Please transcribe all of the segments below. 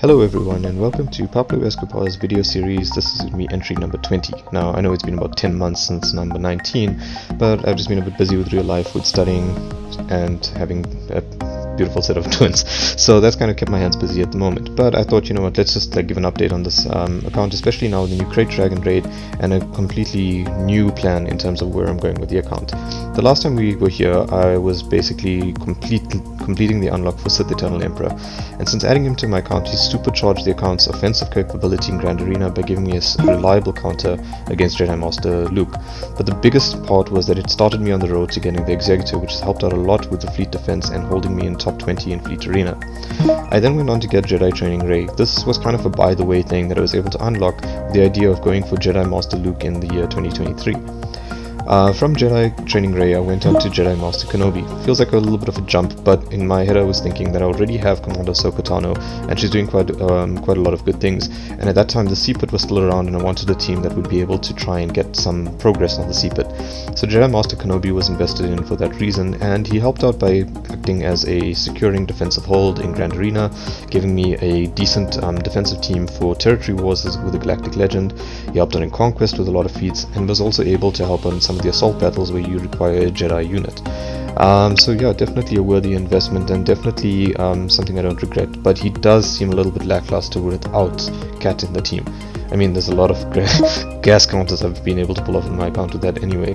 Hello everyone and welcome to Pablo Escobar's video series. This is me entry number 20. Now I know it's been about 10 months since number 19, but I've just been a bit busy with real life, with studying and having a beautiful set of twins, so that's kind of kept my hands busy at the moment. But I thought, you know what, let's just give an update on this account, especially now with the new Crate Dragon raid and a completely new plan in terms of where I'm going with the account. The last time we were here, I was basically completing the unlock for Sith Eternal Emperor, and since adding him to my account, he supercharged the account's offensive capability in Grand Arena by giving me a reliable counter against Jedi Master Luke. But the biggest part was that it started me on the road to getting the Executor, which has helped out a lot with the fleet defense and holding me in top 20 in Fleet Arena. I then went on to get Jedi Training Rey. This was kind of a by the way thing that I was able to unlock with the idea of going for Jedi Master Luke in the year 2023. From Jedi Training Rey, I went on to Jedi Master Kenobi. Feels like a little bit of a jump, but in my head I was thinking that I already have Commander Ahsoka Tano, and she's doing quite a lot of good things. And at that time, the CPIT was still around, and I wanted a team that would be able to try and get some progress on the CPIT. So Jedi Master Kenobi was invested in for that reason, and he helped out by acting as a securing defensive hold in Grand Arena, giving me a decent defensive team for Territory Wars with the Galactic Legend. He helped out in Conquest with a lot of feats, and was also able to help on some of the assault battles where you require a Jedi unit. So yeah, definitely a worthy investment, and definitely something I don't regret, but he does seem a little bit lackluster without Cat in the team. I mean, there's a lot of gas counters I've been able to pull off in my account with that anyway.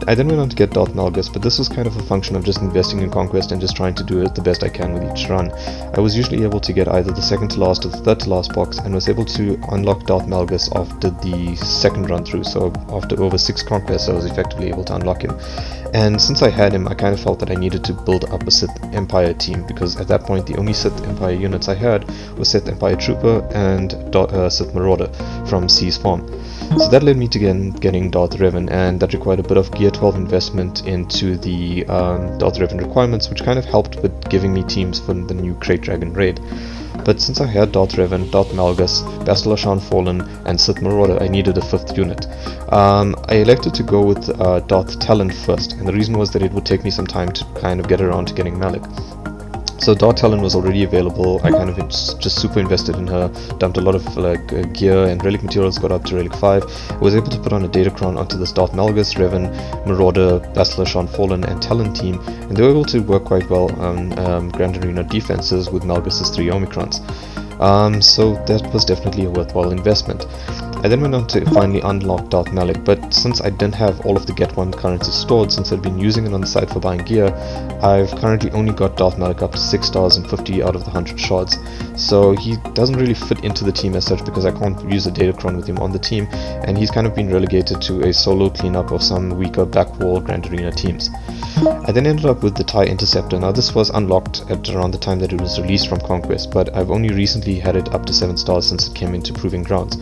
I then went on to get Darth Malgus, but this was kind of a function of just investing in Conquest and just trying to do it the best I can with each run. I was usually able to get either the second to last or the third to last box, and was able to unlock Darth Malgus after the second run through, so after over 6 conquests I was effectively able to unlock him. And since I had him, I kind of felt that I needed to build up a Sith Empire team, because at that point the only Sith Empire units I had were Sith Empire Trooper and Sith Marauder from C's Farm. So that led me to getting Darth Revan, and that required a bit of Gear 12 investment into the Darth Revan requirements, which kind of helped with giving me teams for the new Crate Dragon raid. But since I had Darth Revan, Darth Malgus, Bastila Shan Fallen, and Sith Marauder, I needed a 5th unit. I elected to go with Darth Talon first, and the reason was that it would take me some time to kind of get around to getting Malak. So Darth Talon was already available. I kind of just super invested in her, dumped a lot of gear and relic materials, got up to Relic 5. I was able to put on a Datacron onto this Darth Malgus, Revan, Marauder, Bastila Shan Fallen, and Talon team, and they were able to work quite well on Grand Arena defenses with Malgus's 3 Omicrons. So that was definitely a worthwhile investment. I then went on to finally unlock Darth Malak, but since I didn't have all of the Get 1 currency stored, since I'd been using it on the side for buying gear, I've currently only got Darth Malak up to 6 stars and 50 out of the 100 shards. So he doesn't really fit into the team as such, because I can't use a Datacron with him on the team, and he's kind of been relegated to a solo cleanup of some weaker Blackwall Grand Arena teams. I then ended up with the TIE Interceptor. Now this was unlocked at around the time that it was released from Conquest, but I've only recently had it up to 7 stars since it came into Proving Grounds.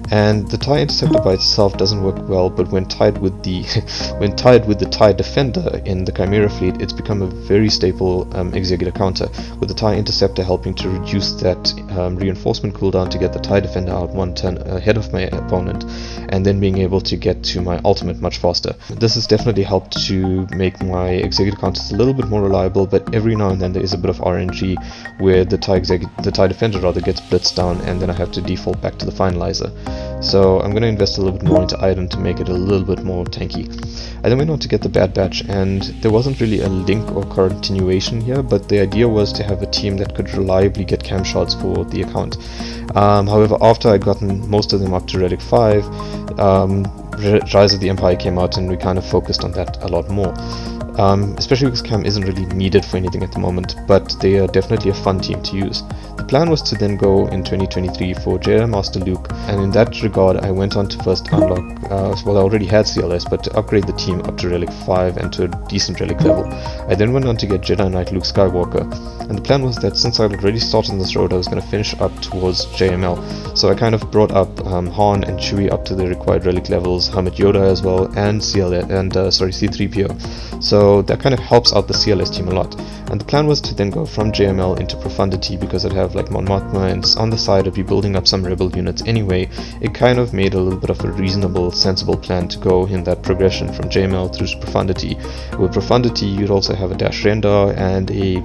And the TIE Interceptor by itself doesn't work well, but when tied with the TIE Defender in the Chimera fleet, it's become a very staple Executor counter, with the TIE Interceptor helping to reduce that reinforcement cooldown to get the TIE Defender out 1 turn ahead of my opponent, and then being able to get to my ultimate much faster. This has definitely helped to make my Executor counters a little bit more reliable, but every now and then there is a bit of RNG where the TIE Defender rather gets blitzed down, and then I have to default back to the Finalizer. So I'm going to invest a little bit more into Item to make it a little bit more tanky. I then went on to get the Bad Batch, and there wasn't really a link or continuation here, but the idea was to have a team that could reliably get cam shots for the account. However, after I'd gotten most of them up to Relic 5, Rise of the Empire came out, and we kind of focused on that a lot more. Especially because cam isn't really needed for anything at the moment, but they are definitely a fun team to use. The plan was to then go in 2023 for Jedi Master Luke, and in that regard I went on to first unlock, well, I already had CLS, but to upgrade the team up to Relic 5 and to a decent Relic level. I then went on to get Jedi Knight Luke Skywalker, and the plan was that since I'd already started on this road, I was going to finish up towards JML. So I kind of brought up Han and Chewie up to the required Relic levels, Hermit Yoda as well, and C3PO. So that kind of helps out the CLS team a lot. And the plan was to then go from JML into Profundity, because I'd have like Mon Mothma, and on the side I'd be building up some rebel units anyway. It kind of made a little bit of a reasonable, sensible plan to go in that progression from JML through to Profundity. With Profundity you'd also have a Dash Rendar and a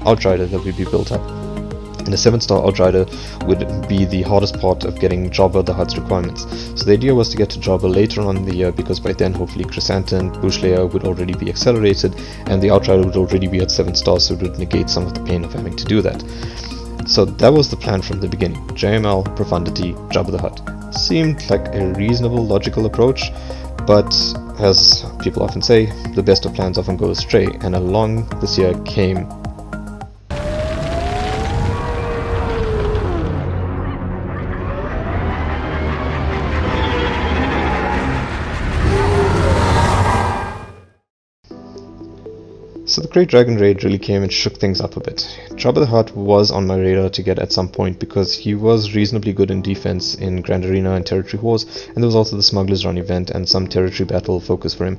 Outrider that would be built up. And a 7-star Outrider would be the hardest part of getting Jabba the Hutt's requirements. So the idea was to get to Jabba later on in the year, because by then hopefully Chrysanthemum, Bushleia would already be accelerated, and the Outrider would already be at 7 stars, so it would negate some of the pain of having to do that. So that was the plan from the beginning. JML, Profundity, Jabba the Hutt. Seemed like a reasonable, logical approach, but as people often say, the best of plans often go astray, and along this year came So the Great Dragon Raid really came and shook things up a bit. Jabba the Hutt was on my radar to get at some point because he was reasonably good in defense in Grand Arena and Territory Wars, and there was also the Smuggler's Run event and some territory battle focus for him.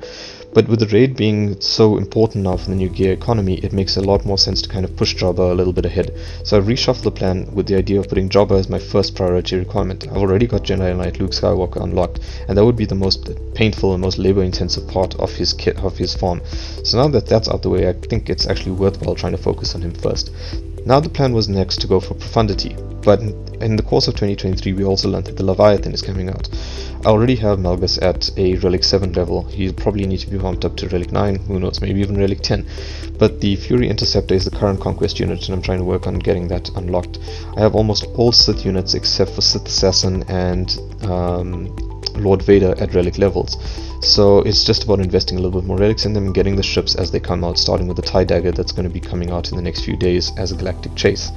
But with the raid being so important now for the new gear economy, it makes a lot more sense to kind of push Jabba a little bit ahead. So I've reshuffled the plan with the idea of putting Jabba as my first priority requirement. I've already got Jedi Knight Luke Skywalker unlocked, and that would be the most painful and most labor-intensive part of his kit, of his farm. So now that that's out the way, I think it's actually worthwhile trying to focus on him first. Now the plan was next to go for Profundity, but in the course of 2023 we also learned that the Leviathan is coming out. I already have Malgus at a Relic 7 level. He'll probably need to be bumped up to Relic 9, who knows, maybe even Relic 10. But the Fury Interceptor is the current Conquest unit, and I'm trying to work on getting that unlocked. I have almost all Sith units except for Sith Assassin and Lord Vader at Relic levels. So it's just about investing a little bit more relics in them and getting the ships as they come out, starting with the TIE Dagger that's going to be coming out in the next few days as a Galactic Chase.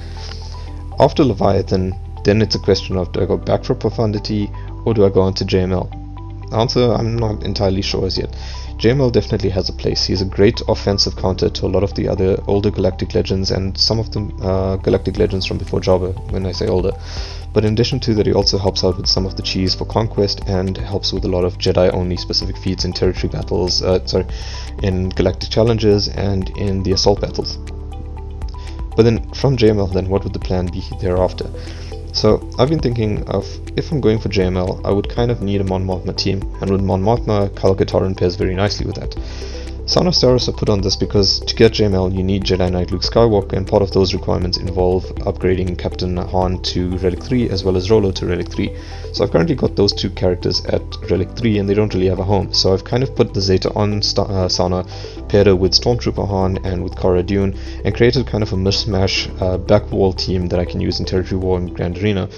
After Leviathan, then it's a question of, do I go back for Profundity or do I go on to JML? The answer I'm not entirely sure as yet. JML definitely has a place. He's a great offensive counter to a lot of the other older Galactic Legends and some of the Galactic Legends from before Jabba, when I say older. But in addition to that, he also helps out with some of the cheese for Conquest and helps with a lot of Jedi-only specific feats in territory battles, in Galactic Challenges and in the Assault battles. But then from JML, then what would the plan be thereafter? So I've been thinking of, if I'm going for JML, I would kind of need a Mon Mothma team, and with Mon Mothma, Kal Katarn pairs very nicely with that. Son of Saros I put on this because to get JML you need Jedi Knight Luke Skywalker, and part of those requirements involve upgrading Captain Han to Relic 3 as well as Rolo to Relic 3. So I've currently got those two characters at Relic 3 and they don't really have a home, so I've kind of put the Zeta on Sana, paired her with Stormtrooper Han and with Cara Dune, and created kind of a mishmash backwall team that I can use in Territory War and Grand Arena.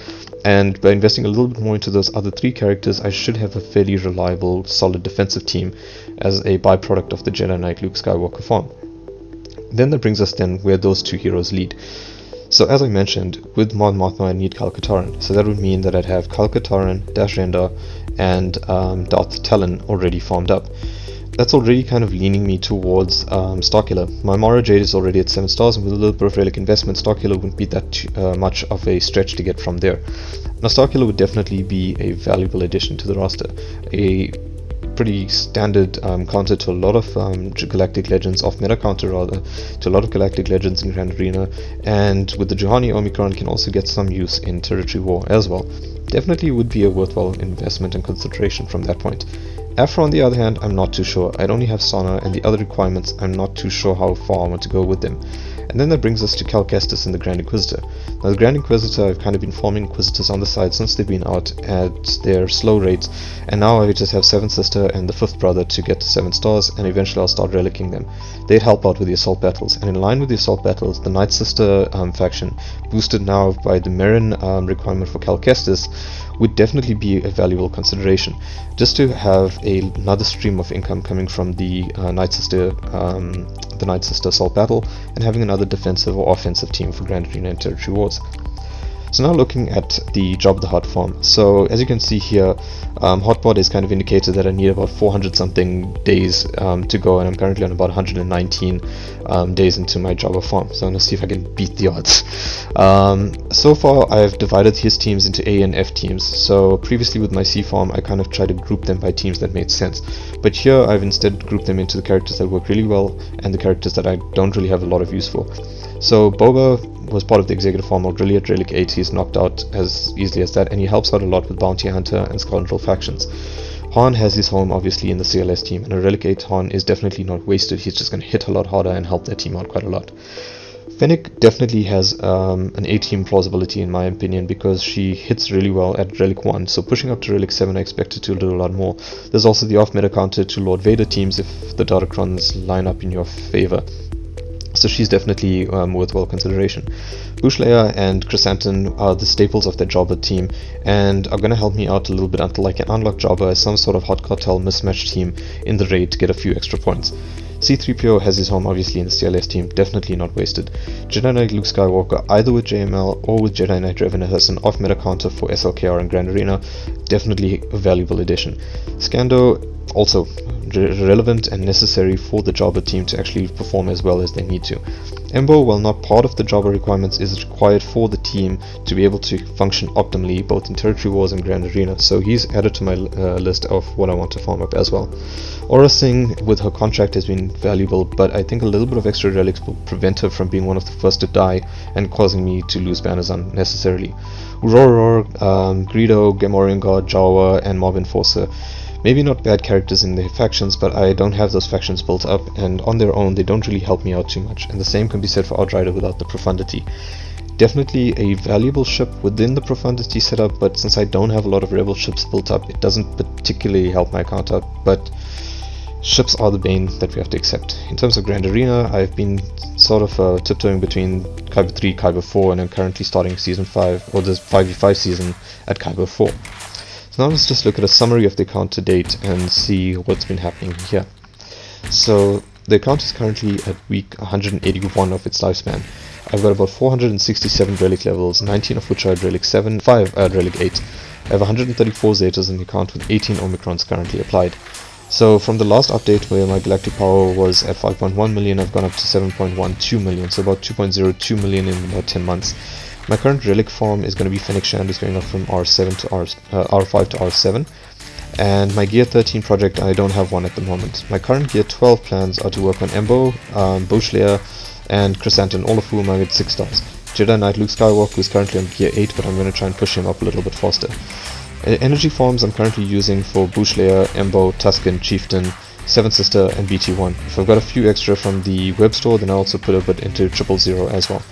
And by investing a little bit more into those other three characters, I should have a fairly reliable, solid defensive team as a byproduct of the Jedi Knight Luke Skywalker farm. Then that brings us then where those two heroes lead. So as I mentioned, with Mon Mothma I need Kal Katarn, so that would mean that I'd have Kal Katarn, Dash Rendar, and Darth Talon already farmed up. That's already kind of leaning me towards Starkiller. My Mara Jade is already at 7 stars, and with a little bit of relic investment, Starkiller wouldn't be that much of a stretch to get from there. Now Starkiller would definitely be a valuable addition to the roster. A pretty standard counter to a lot of Galactic Legends, off-meta counter rather, to a lot of Galactic Legends in Grand Arena, and with the Juhani Omicron can also get some use in Territory War as well. Definitely would be a worthwhile investment and consideration from that point. Aphra on the other hand, I'm not too sure. I'd only have Sana, and the other requirements I'm not too sure how far I want to go with them. And then that brings us to Cal Kestis and the Grand Inquisitor. Now the Grand Inquisitor, I've kind of been forming Inquisitors on the side since they've been out at their slow rates, and now I just have 7th Sister and the 5th Brother to get to 7 stars, and eventually I'll start relicking them. They'd help out with the assault battles, and in line with the assault battles, the Night Sister faction, boosted now by the Merrin requirement for Cal Kestis, would definitely be a valuable consideration. Just to have another stream of income coming from the Night Sister assault battle, and having another defensive or offensive team for Grand Arena and Territory Wars. So now looking at the Jabba the Hutt farm. So as you can see here, Hotbot is kind of indicated that I need about 400 something days to go, and I'm currently on about 119 days into my Jabba farm. So I'm going to see if I can beat the odds. So far I've divided his teams into A and F teams. So previously with my C farm I kind of tried to group them by teams that made sense. But here I've instead grouped them into the characters that work really well and the characters that I don't really have a lot of use for. So Boba was part of the executive farm already at Relic 8, he's knocked out as easily as that, and he helps out a lot with Bounty Hunter and Scoundrel factions. Han has his home obviously in the CLS team, and a Relic 8 Han is definitely not wasted, he's just going to hit a lot harder and help their team out quite a lot. Fennec definitely has an A-team plausibility in my opinion, because she hits really well at Relic 1, so pushing up to Relic 7 I expect her to do a lot more. There's also the off-meta counter to Lord Vader teams if the Datacrons line up in your favor, so she's definitely worthwhile consideration. Bushleia and Chrysanthemum are the staples of the Jabba team and are going to help me out a little bit until I can unlock Jabba as some sort of hot cartel mismatch team in the raid to get a few extra points. C-3PO has his home obviously in the CLS team, definitely not wasted. Jedi Knight Luke Skywalker either with JML or with Jedi Knight Revenant as an off-meta counter for SLKR and Grand Arena, definitely a valuable addition. Skando also relevant and necessary for the Jabba team to actually perform as well as they need to. Embo, while not part of the Jabba requirements, is required for the team to be able to function optimally both in Territory Wars and Grand Arena, so he's added to my list of what I want to farm up as well. Aura Singh with her contract has been valuable, but I think a little bit of extra relics will prevent her from being one of the first to die and causing me to lose banners unnecessarily. Aurora, Greedo, Gamorrean Guard, Jawa and Mob Enforcer. Maybe not bad characters in their factions, but I don't have those factions built up, and on their own they don't really help me out too much, and the same can be said for Outrider without the Profundity. Definitely a valuable ship within the Profundity setup, but since I don't have a lot of Rebel ships built up, it doesn't particularly help my account out, but ships are the bane that we have to accept. In terms of Grand Arena, I've been sort of tiptoeing between Kyber 3, Kyber 4, and I'm currently starting Season 5, or this 5v5 season at Kyber 4. So now let's just look at a summary of the account to date and see what's been happening here. So the account is currently at week 181 of its lifespan. I've got about 467 relic levels, 19 of which are at relic 7, 5 at relic 8. I have 134 Zetas in the account with 18 Omicrons currently applied. So from the last update where my galactic power was at 5.1 million, I've gone up to 7.12 million, so about 2.02 million in about 10 months. My current relic farm is going to be Fennec Shand, is going up from R7 to R5 to R7. And my Gear 13 project, I don't have one at the moment. My current Gear 12 plans are to work on Embo, Bushleia, and Chrysanthemum, all of whom are at 6 stars. Jedi Knight Luke Skywalker is currently on Gear 8, but I'm going to try and push him up a little bit faster. Energy farms I'm currently using for Bushleia, Embo, Tusken, Chieftain, Seven Sister, and BT1. If I've got a few extra from the web store, then I'll also put a bit into 000 as well.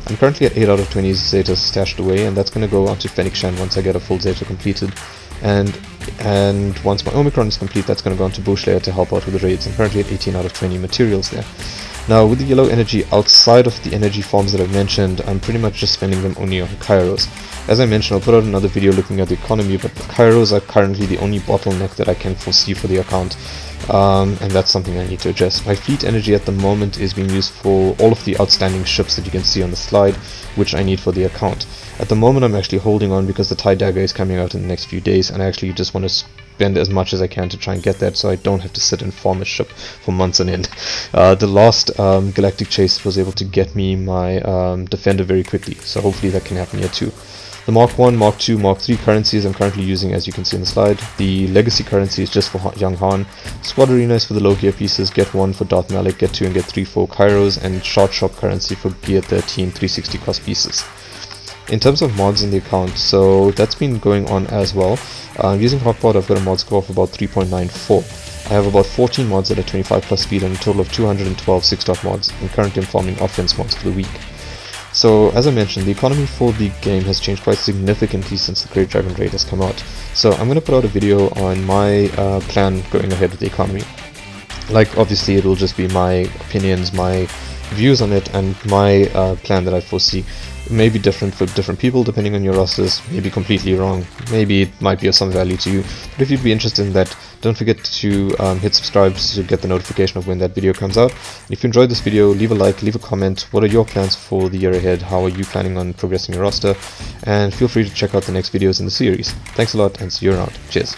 I'm currently at 8 out of 20 Zetas stashed away, and that's going to go on to Fennec Shand once I get a full Zeta completed. And once my Omicron is complete, that's going to go on to Bushleia to help out with the raids. I'm currently at 18 out of 20 materials there. Now, with the yellow energy outside of the energy farms that I've mentioned, I'm pretty much just spending them only on Kairos. As I mentioned, I'll put out another video looking at the economy, but Kairos are currently the only bottleneck that I can foresee for the account, and that's something I need to address. My fleet energy at the moment is being used for all of the outstanding ships that you can see on the slide, which I need for the account. At the moment I'm actually holding on because the TIE Dagger is coming out in the next few days, and I actually just want to spend as much as I can to try and get that, so I don't have to sit and farm a ship for months on end. The last Galactic Chase was able to get me my Defender very quickly, so hopefully that can happen here too. The Mark 1, Mark 2, Mark 3 currencies I'm currently using, as you can see on the slide. The Legacy currency is just for Young Han. Squad Arena is for the low gear pieces, get 1 for Darth Malik, get 2 and get 3 for Kairos, and Short Shop currency for Gear 13 360 cost pieces. In terms of mods in the account, so that's been going on as well. Using Hotpot, I've got a mod score of about 3.94. I have about 14 mods at a 25 plus speed and a total of 212 6-dot mods, and currently I'm farming offense mods for the week. So, as I mentioned, the economy for the game has changed quite significantly since the Great Dragon Raid has come out. So I'm going to put out a video on my plan going ahead with the economy. Like, obviously it will just be my opinions, my views on it, and my plan that I foresee. It may be different for different people depending on your rosters, maybe completely wrong, maybe it might be of some value to you, but if you'd be interested in that, don't forget to hit subscribe to get the notification of when that video comes out. If you enjoyed this video, leave a like, leave a comment. What are your plans for the year ahead? How are you planning on progressing your roster? And feel free to check out the next videos in the series. Thanks a lot and see you around. Cheers.